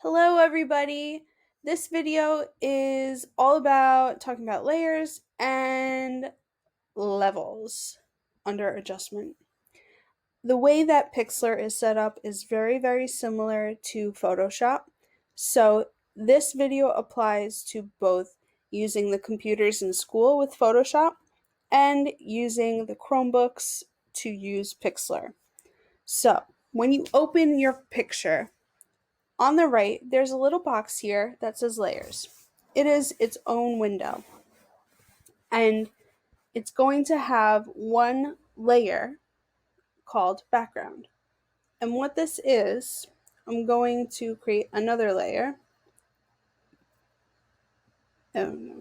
Hello everybody! This video is all about talking about layers and levels under adjustment. The way that Pixlr is set up is very similar to Photoshop. So this video applies to both using the computers in school with Photoshop and using the Chromebooks to use Pixlr. So when you open your picture, on the right, there's a little box here that says layers. It is its own window, and it's going to have one layer called background. And what this is, I'm going to create another layer. Oh no,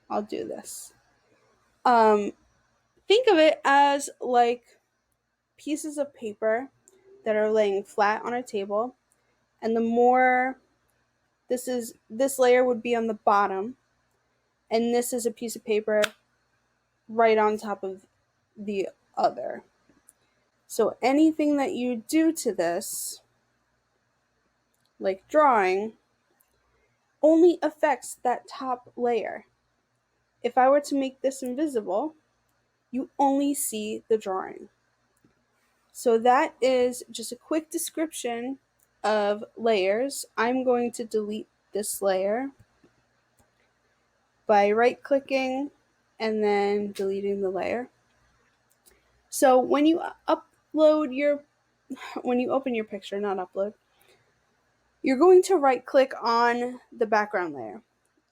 I'll do this. Um, think of it as like pieces of paper that are laying flat on a table, and the more this layer would be on the bottom, and this is a piece of paper right on top of the other. So anything that you do to this, like drawing, only affects that top layer. If I were to make this invisible, you only see the drawing. So that is just a quick description of layers. I'm going to delete this layer by right-clicking and then deleting the layer. So when you open your picture, not upload, you're going to right click on the background layer.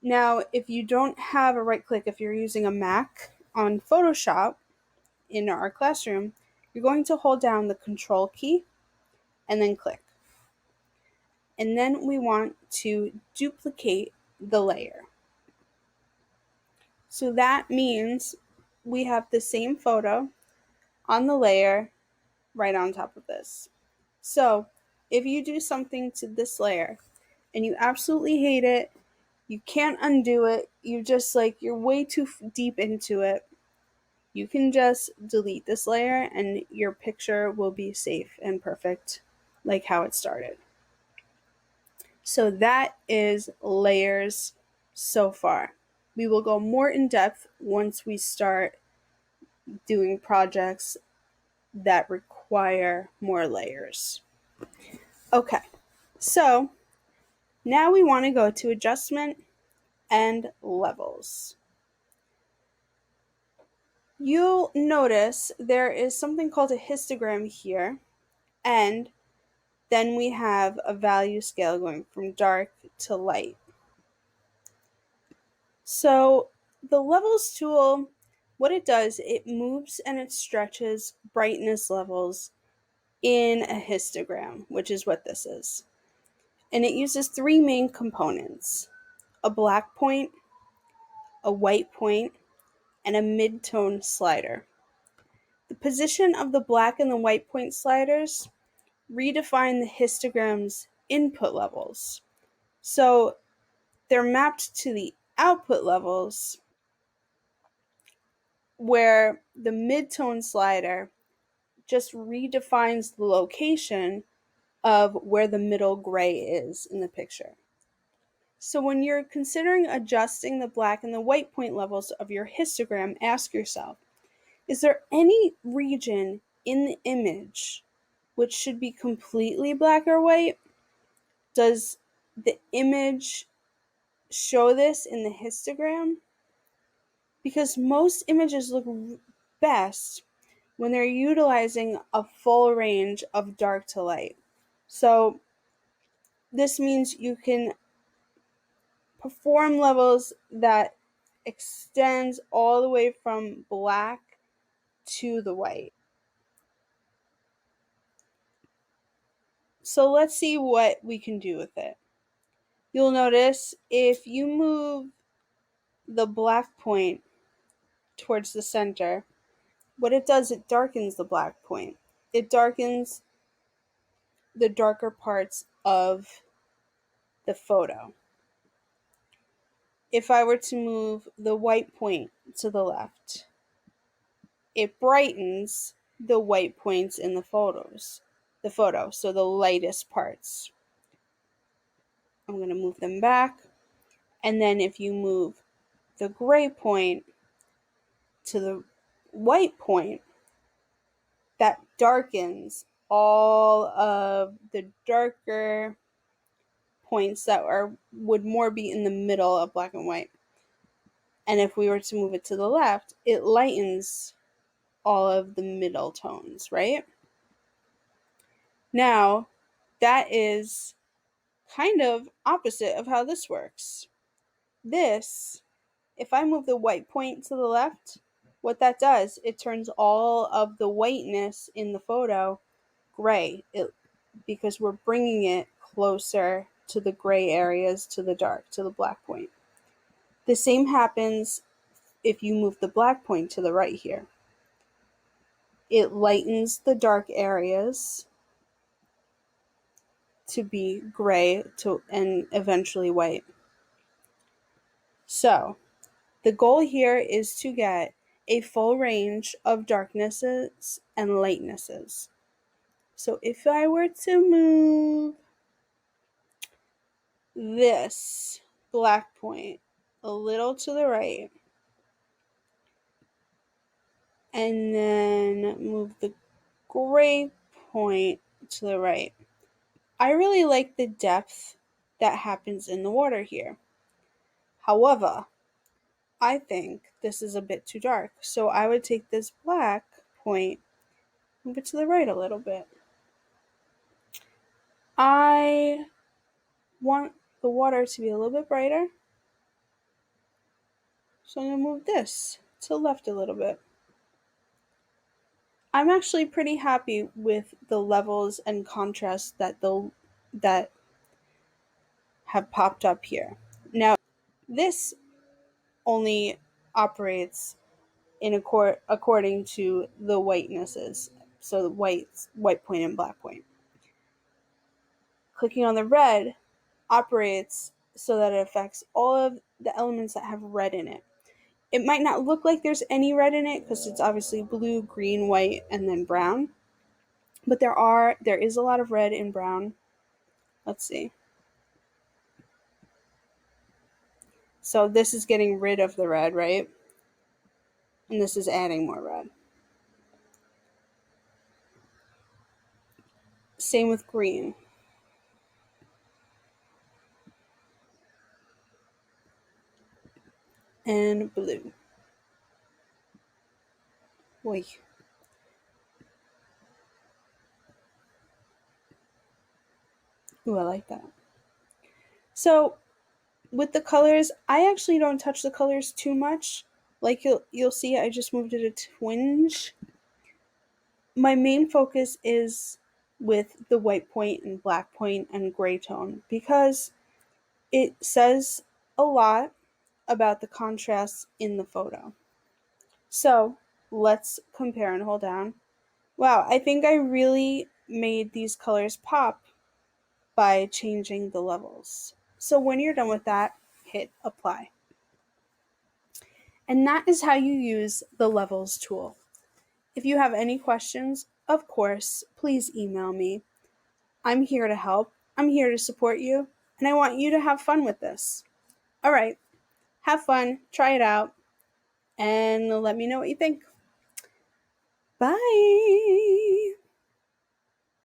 Now, if you don't have a right click, if you're using a Mac on Photoshop in our classroom, you're going to hold down the control key and then click. And then we want to duplicate the layer. So that means we have the same photo on the layer right on top of this. So if you do something to this layer and you absolutely hate it, you can't undo it, you're way too deep into it, you can just delete this layer and your picture will be safe and perfect like how it started. So that is layers so far. We will go more in depth once we start doing projects that require more layers. Okay, so now we want to go to adjustment and levels. You'll notice there is something called a histogram here, and then we have a value scale going from dark to light. So the levels tool, what it does, it moves and it stretches brightness levels in a histogram, which is what this is. And it uses three main components: a black point, a white point, and a mid-tone slider. The position of the black and the white point sliders redefine the histogram's input levels. So they're mapped to the output levels, where the mid-tone slider just redefines the location of where the middle gray is in the picture. So when you're considering adjusting the black and the white point levels of your histogram, ask yourself, is there any region in the image which should be completely black or white? Does the image show this in the histogram? Because most images look best when they're utilizing a full range of dark to light. So this means you can perform levels that extends all the way from black to the white. So let's see what we can do with it. You'll notice if you move the black point towards the center, what it does, it darkens the black point. It darkens the darker parts of the photo. If I were to move the white point to the left, it brightens the white points in the photo, so the lightest parts. I'm going to move them back. And then if you move the gray point to the white point, that darkens all of the darker points that would more be in the middle of black and white. And if we were to move it to the left, it lightens all of the middle tones, right? Now, that is kind of opposite of how this works. This, if I move the white point to the left, what that does, it turns all of the whiteness in the photo gray, because we're bringing it closer to the gray areas, to the dark, to the black point. The same happens if you move the black point to the right here. It lightens the dark areas to be gray and eventually white. So the goal here is to get a full range of darknesses and lightnesses. So if I were to move this black point a little to the right, and then move the gray point to the right, I really like the depth that happens in the water here. However, I think this is a bit too dark, so I would take this black point, move it to the right a little bit. I want the water to be a little bit brighter, so I'm going to move this to the left a little bit. I'm actually pretty happy with the levels and contrasts that have popped up here. Now, this only operates in according to the whitenesses, so the white point and black point. Clicking on the red operates so that it affects all of the elements that have red in it. It might not look like there's any red in it because it's obviously blue, green, white, and then brown. But there is a lot of red in brown. Let's see. So this is getting rid of the red, right? And this is adding more red. Same with green. And blue. Oy. Ooh, I like that. So with the colors, I actually don't touch the colors too much. Like you'll see, I just moved it a twinge. My main focus is with the white point and black point and gray tone because it says a lot about the contrasts in the photo. So let's compare and hold down. Wow, I think I really made these colors pop by changing the levels. So when you're done with that, hit apply. And that is how you use the levels tool. If you have any questions, of course, please email me. I'm here to help. I'm here to support you, and I want you to have fun with this. All right, have fun, try it out, and let me know what you think. Bye.